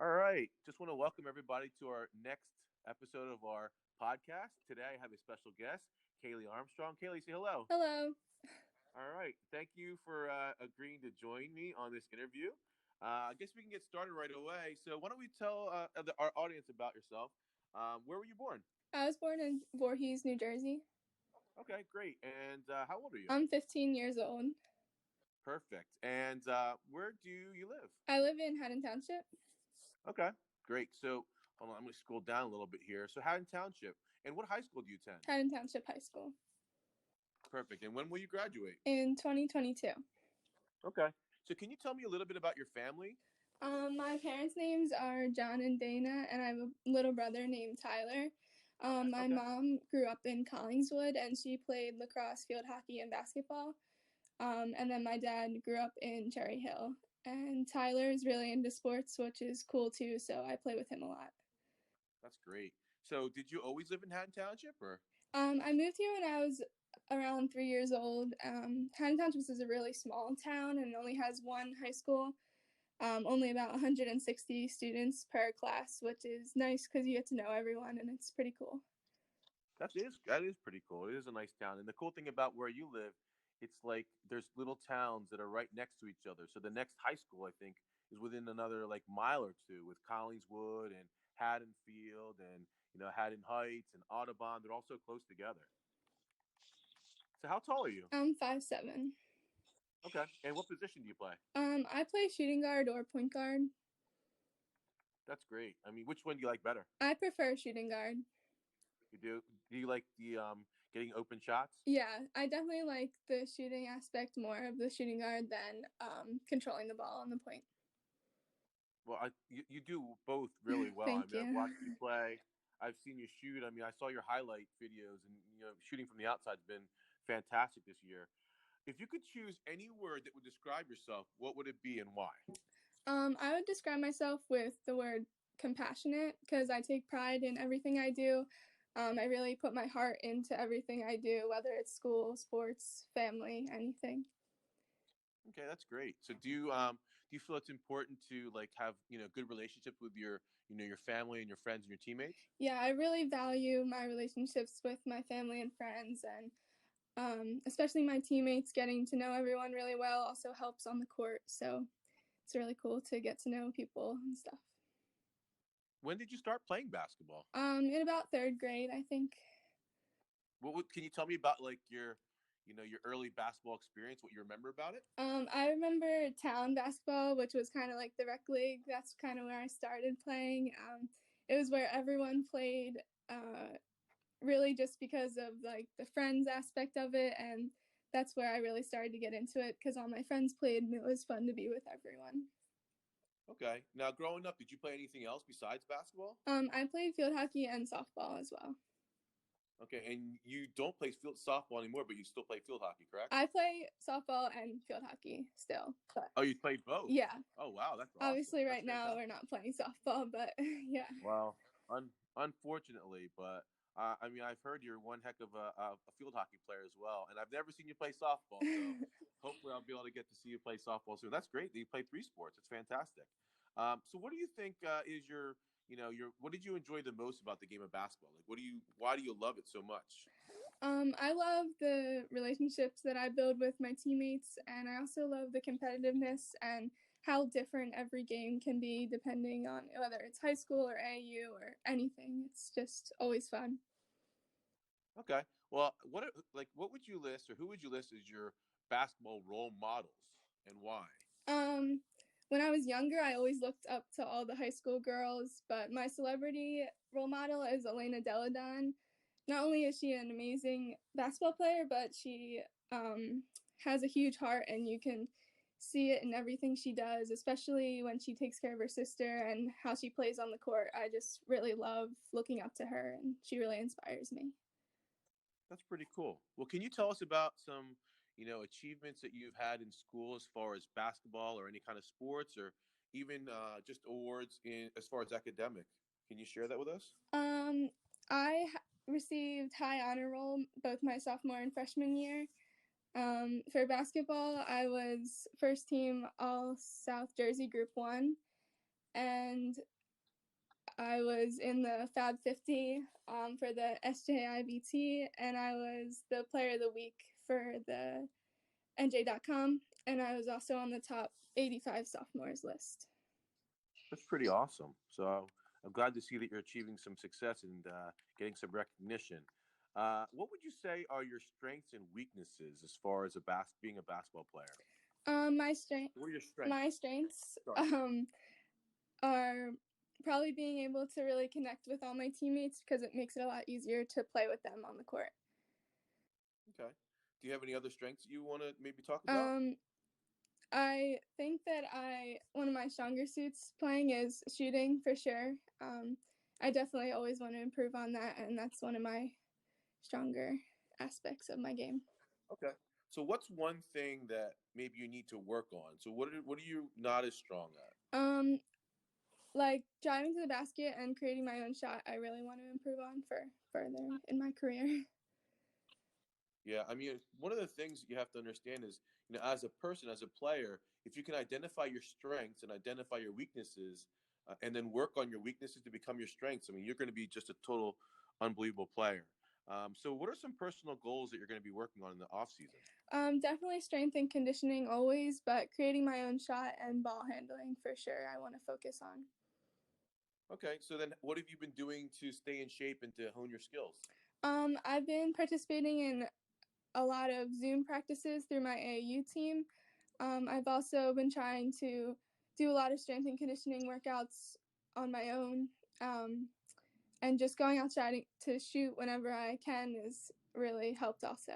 All right. Just want to welcome everybody to our next episode of our podcast. Today I have a special guest, Kayleigh Armstrong. Kayleigh, say hello. Hello. All right. Thank you for agreeing to join me on this interview. I guess we can get started right away. So, why don't we tell our audience about yourself? Where were you born? I was born in Voorhees, New Jersey. Okay, great. And how old are you? I'm 15 years old. Perfect. And where do you live? I live in Haddon Township. Okay, great. So, hold on, I'm going to scroll down a little bit here. So, Haddon Township. And what high school do you attend? Haddon Township High School. Perfect. And when will you graduate? In 2022. Okay. So, can you tell me a little bit about your family? My parents' names are John and Dana, and I have a little brother named Tyler. My mom grew up in Collingswood, and she played lacrosse, field hockey, and basketball. And then my dad grew up in Cherry Hill. And Tyler is really into sports, which is cool too, so I play with him a lot. That's great. So, did you always live in Haddon Township, or? I moved here when I was around 3 years old. Haddon Township is a really small town and only has one high school. Only about 160 students per class, which is nice because you get to know everyone, and it's pretty cool. That is pretty cool. It is a nice town. And the cool thing about where you live, it's like there's little towns that are right next to each other. So the next high school, I think, is within another like mile or two, with Collingswood and Haddonfield and Haddon Heights and Audubon. They're all so close together. So how tall are you? I'm 5'7". Okay. And what position do you play? I play shooting guard or point guard. That's great. I mean, which one do you like better? I prefer shooting guard. You do? Do you like the getting open shots? Yeah, I definitely like the shooting aspect more of the shooting guard than controlling the ball on the point. Well, you do both really well. Thank you. I've watched you play. I've seen you shoot. I mean, I saw your highlight videos, and shooting from the outside has been fantastic this year. If you could choose any word that would describe yourself, what would it be and why? I would describe myself with the word compassionate because I take pride in everything I do. I really put my heart into everything I do, whether it's school, sports, family, anything. Okay, that's great. So do you feel it's important to like have good relationships with your your family and your friends and your teammates? Yeah, I really value my relationships with my family and friends, and especially my teammates. Getting to know everyone really well also helps on the court, so it's really cool to get to know people and stuff. When did you start playing basketball? In about third grade, I think. Can you tell me about like your your early basketball experience? What you remember about it? I remember town basketball, which was kind of like the rec league. That's kind of where I started playing. It was where everyone played. Really just because of like the friends aspect of it, and that's where I really started to get into it because all my friends played and it was fun to be with everyone. Okay. Now, growing up, did you play anything else besides basketball? I played field hockey and softball as well. Okay, and you don't play softball anymore, but you still play field hockey, correct? I play softball and field hockey still. But oh, you played both? Yeah. Oh, wow, that's awesome. Obviously, right now we're not playing softball, but yeah. Well, unfortunately, but I mean, I've heard you're one heck of a field hockey player as well, and I've never seen you play softball. So hopefully, I'll be able to get to see you play softball soon. That's great that you play 3 sports. It's fantastic. So, what do you think is your what did you enjoy the most about the game of basketball? Like, why do you love it so much? I love the relationships that I build with my teammates, and I also love the competitiveness and how different every game can be depending on whether it's high school or AAU or anything. It's just always fun. Okay. Well, what would you list, or who would you list as your basketball role models, and why? When I was younger, I always looked up to all the high school girls, but my celebrity role model is Elena Deladon. Not only is she an amazing basketball player, but she has a huge heart, and you can see it in everything she does, especially when she takes care of her sister and how she plays on the court. I just really love looking up to her, and she really inspires me. That's pretty cool. Well, can you tell us about some achievements that you've had in school as far as basketball or any kind of sports, or even just awards as far as academic? Can you share that with us? I received high honor roll both my sophomore and freshman year. For basketball, I was first team All South Jersey Group 1. and I was in the Fab 50 for the SJIBT, and I was the Player of the Week for the NJ.com, and I was also on the top 85 sophomores list. That's pretty awesome. So I'm glad to see that you're achieving some success and getting some recognition. What would you say are your strengths and weaknesses as far as being a basketball player? What are your strengths? My strengths are probably being able to really connect with all my teammates because it makes it a lot easier to play with them on the court. Okay. Do you have any other strengths you want to maybe talk about? I think that one of my stronger suits playing is shooting for sure. I definitely always want to improve on that, and that's one of my stronger aspects of my game. Okay. So what's one thing that maybe you need to work on? So what are you not as strong at? Like driving to the basket and creating my own shot, I really want to improve on for further in my career. Yeah, I mean, one of the things you have to understand is, as a person, as a player, if you can identify your strengths and identify your weaknesses, and then work on your weaknesses to become your strengths, I mean, you're going to be just a total unbelievable player. So what are some personal goals that you're going to be working on in the off season? Definitely strength and conditioning always, but creating my own shot and ball handling for sure I want to focus on. Okay, so then what have you been doing to stay in shape and to hone your skills? I've been participating in a lot of Zoom practices through my AAU team. I've also been trying to do a lot of strength and conditioning workouts on my own. And just going outside to shoot whenever I can has really helped also.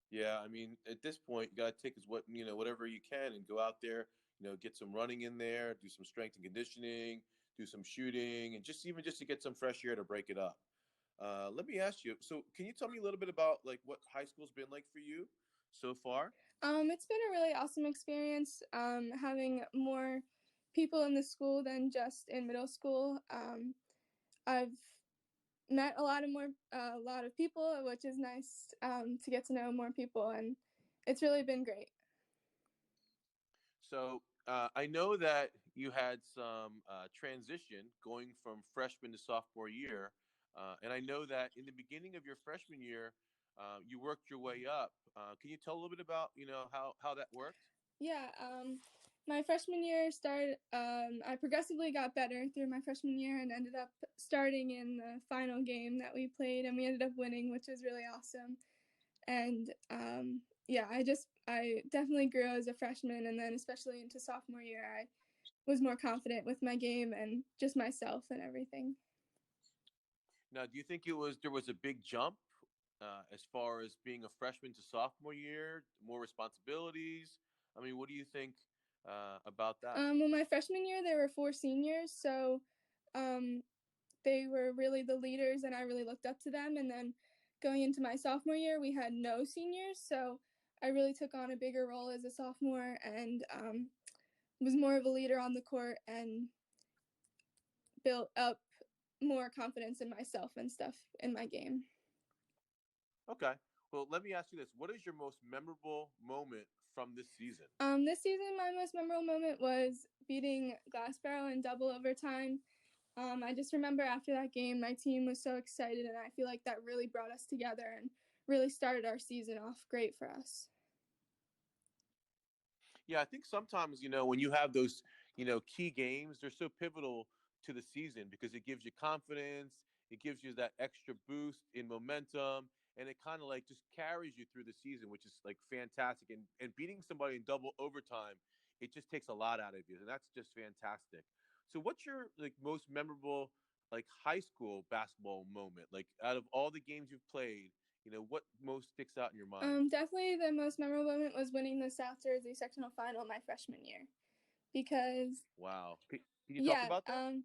Yeah, I mean, at this point, you got to take whatever you can and go out there, get some running in there, do some strength and conditioning, do some shooting, and just to get some fresh air to break it up. Let me ask you, so can you tell me a little bit about like what high school's been like for you so far? It's been a really awesome experience, having more people in the school than just in middle school. I've met a lot of people, which is nice to get to know more people, and it's really been great. So I know that you had some transition going from freshman to sophomore year, and I know that in the beginning of your freshman year, you worked your way up. Can you tell a little bit about how that worked? Yeah, my freshman year started. I progressively got better through my freshman year and ended up starting in the final game that we played, and we ended up winning, which was really awesome. And yeah, I definitely grew as a freshman, and then especially into sophomore year, I was more confident with my game and just myself and everything. Now, do you think there was a big jump as far as being a freshman to sophomore year, more responsibilities? I mean, what do you think about that? Well, my freshman year, there were 4 seniors, so they were really the leaders, and I really looked up to them. And then going into my sophomore year, we had no seniors, so I really took on a bigger role as a sophomore and was more of a leader on the court and built up more confidence in myself and stuff in my game. Okay. Well, let me ask you this. What is your most memorable moment from this season? This season, my most memorable moment was beating Glassboro in double overtime. I just remember after that game, my team was so excited, and I feel like that really brought us together and really started our season off great for us. Yeah, I think sometimes, when you have those, key games, they're so pivotal to the season because it gives you confidence, it gives you that extra boost in momentum, and it kind of like just carries you through the season, which is like fantastic. And beating somebody in double overtime, it just takes a lot out of you, and that's just fantastic. So what's your like most memorable like high school basketball moment? Like out of all the games you've played, what most sticks out in your mind? Definitely the most memorable moment was winning the South Jersey sectional final my freshman year because Wow. Can you talk yeah, about that?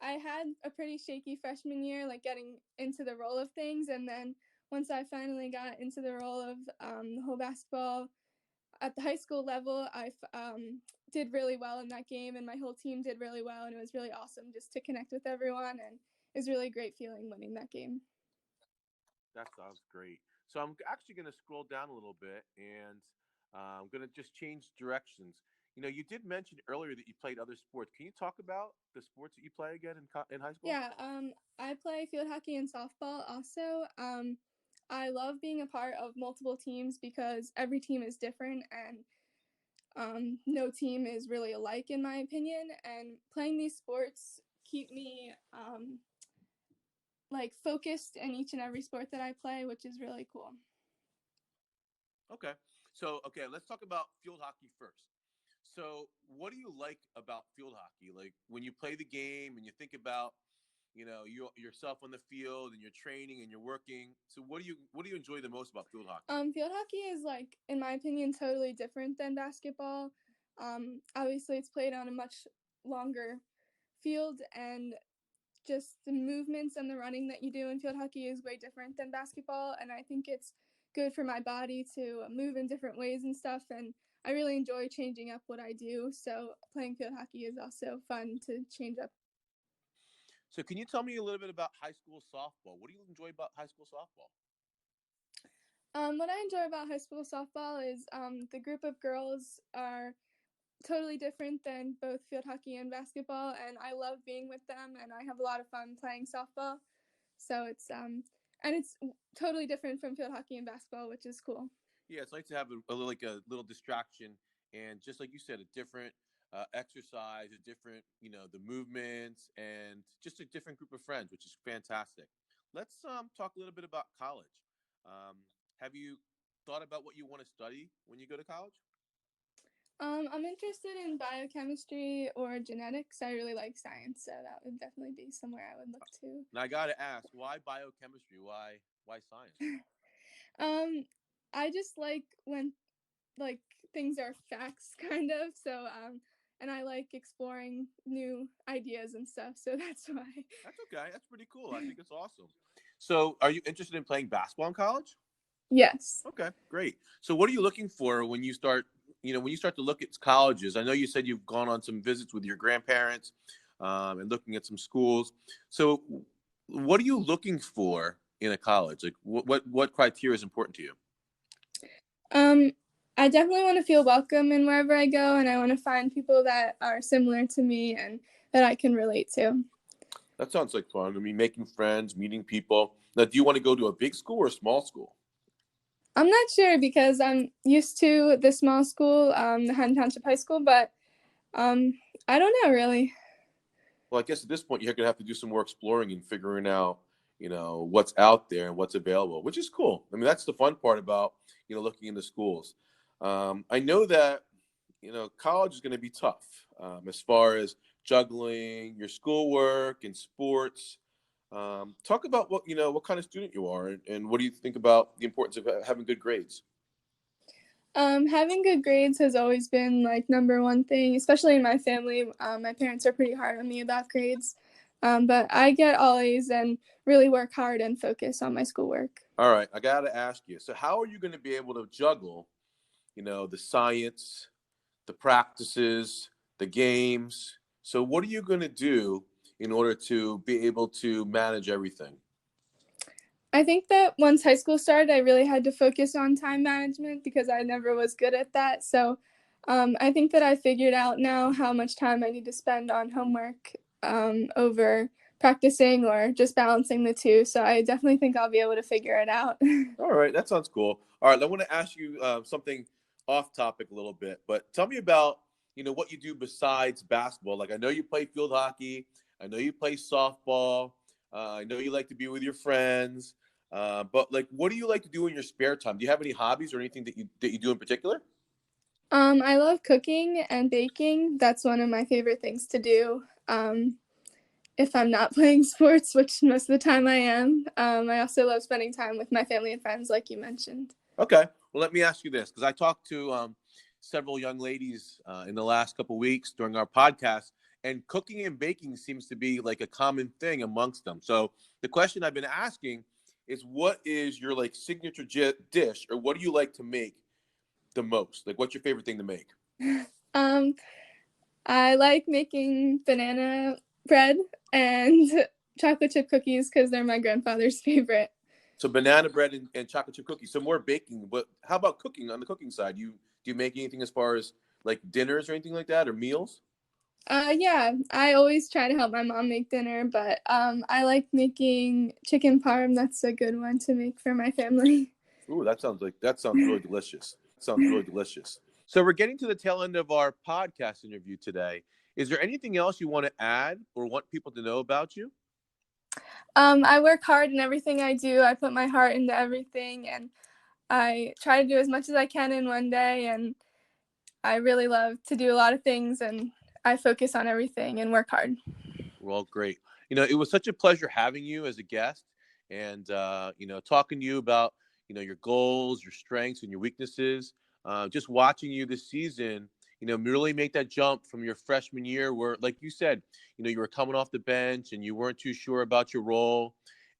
I had a pretty shaky freshman year, like getting into the role of things, and then once I finally got into the role of the whole basketball at the high school level, I did really well in that game, and my whole team did really well, and it was really awesome just to connect with everyone, and it was really a great feeling winning that game. That sounds great. So I'm actually going to scroll down a little bit, and I'm going to just change directions. You did mention earlier that you played other sports. Can you talk about the sports that you play again in high school? Yeah, I play field hockey and softball also. I love being a part of multiple teams because every team is different and no team is really alike in my opinion. And playing these sports keep me like focused in each and every sport that I play, which is really cool. Okay. So, okay, let's talk about field hockey first. So, what do you like about field hockey? Like when you play the game and you think about, yourself on the field and you're training and you're working. So, what do you enjoy the most about field hockey? Field hockey is like, in my opinion, totally different than basketball. Obviously, it's played on a much longer field, and just the movements and the running that you do in field hockey is way different than basketball. And I think it's good for my body to move in different ways and stuff. And I really enjoy changing up what I do. So playing field hockey is also fun to change up. So, can you tell me a little bit about high school softball? What do you enjoy about high school softball? What I enjoy about high school softball is the group of girls are totally different than both field hockey and basketball, and I love being with them, and I have a lot of fun playing softball. So it's totally different from field hockey and basketball, which is cool. Yeah, it's nice to have a little distraction, and just like you said, a different exercise, a different, the movements, and just a different group of friends, which is fantastic. Let's talk a little bit about college. Um, have you thought about what you want to study when you go to college? I'm interested in biochemistry or genetics. I really like science, so that would definitely be somewhere I would look to. And I got to ask, why biochemistry? Why science? I just like when like things are facts kind of. So and I like exploring new ideas and stuff. So that's why. That's okay. That's pretty cool. I think it's awesome. So, are you interested in playing basketball in college? Yes. Okay, great. So what are you looking for when you start, when you start to look at colleges? I know you said you've gone on some visits with your grandparents and looking at some schools. So what are you looking for in a college? Like what criteria is important to you? Um, I definitely want to feel welcome in wherever I go, and I want to find people that are similar to me and that I can relate to. That sounds like fun. I mean, making friends, meeting people. Now, do you want to go to a big school or a small school? I'm not sure because I'm used to the small school, the Haddon Township High School, but um, I don't know really. Well, I guess at this point you're going to have to do some more exploring and figuring out, what's out there and what's available, which is cool. I mean, that's the fun part about, looking into schools. I know that, college is going to be tough as far as juggling your schoolwork and sports. Talk about what kind of student you are and what do you think about the importance of having good grades? Having good grades has always been like number one thing, especially in my family. My parents are pretty hard on me about grades, but I get all A's and really work hard and focus on my schoolwork. All right, I got to ask you. So how are you going to be able to juggle, the science, the practices, the games? So what are you going to do in order to be able to manage everything? I think that once high school started, I really had to focus on time management because I never was good at that. So I think that I figured out now how much time I need to spend on homework over practicing or just balancing the two. So I definitely think I'll be able to figure it out. All right, that sounds cool. All right, I want to ask you something off topic a little bit, but tell me about what you do besides basketball. Like I know you play field hockey, I know you play softball, I know you like to be with your friends, but like, what do you like to do in your spare time? Do you have any hobbies or anything that you do in particular? I love cooking and baking. That's one of my favorite things to do. If I'm not playing sports, which most of the time I am. I also love spending time with my family and friends, like you mentioned. Okay. Well, let me ask you this, because I talked to several young ladies in the last couple of weeks during our podcast, and cooking and baking seems to be like a common thing amongst them. So the question I've been asking is, what is your like signature dish, or what do you like to make the most? Like, what's your favorite thing to make? Um, I like making banana bread and chocolate chip cookies because they're my grandfather's favorite. So banana bread and chocolate chip cookies. So more baking, but how about cooking on the cooking side? Do you make anything as far as like dinners or anything like that, or meals? Yeah, I always try to help my mom make dinner, but I like making chicken parm. That's a good one to make for my family. Ooh, that sounds really delicious. Sounds really delicious. So we're getting to the tail end of our podcast interview today. Is there anything else you want to add or want people to know about you? I work hard in everything I do. I put my heart into everything, and I try to do as much as I can in one day, and I really love to do a lot of things, and I focus on everything and work hard. Well, great. It was such a pleasure having you as a guest and, talking to you about, your goals, your strengths, and your weaknesses. Just watching you this season, really make that jump from your freshman year where, like you said, you were coming off the bench and you weren't too sure about your role.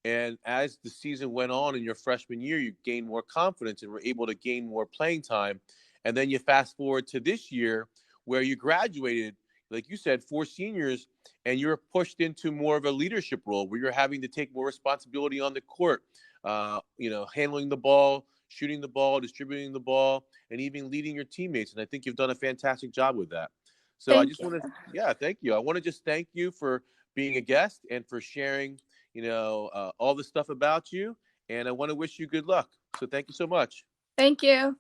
And as the season went on in your freshman year, you gained more confidence and were able to gain more playing time. And then you fast forward to this year where you graduated, like you said, 4 seniors, and you're pushed into more of a leadership role where you're having to take more responsibility on the court, handling the ball, shooting the ball, distributing the ball, and even leading your teammates. And I think you've done a fantastic job with that. So I Thank just you. want to, yeah, thank you. I want to just thank you for being a guest and for sharing, all the stuff about you. And I want to wish you good luck. So thank you so much. Thank you.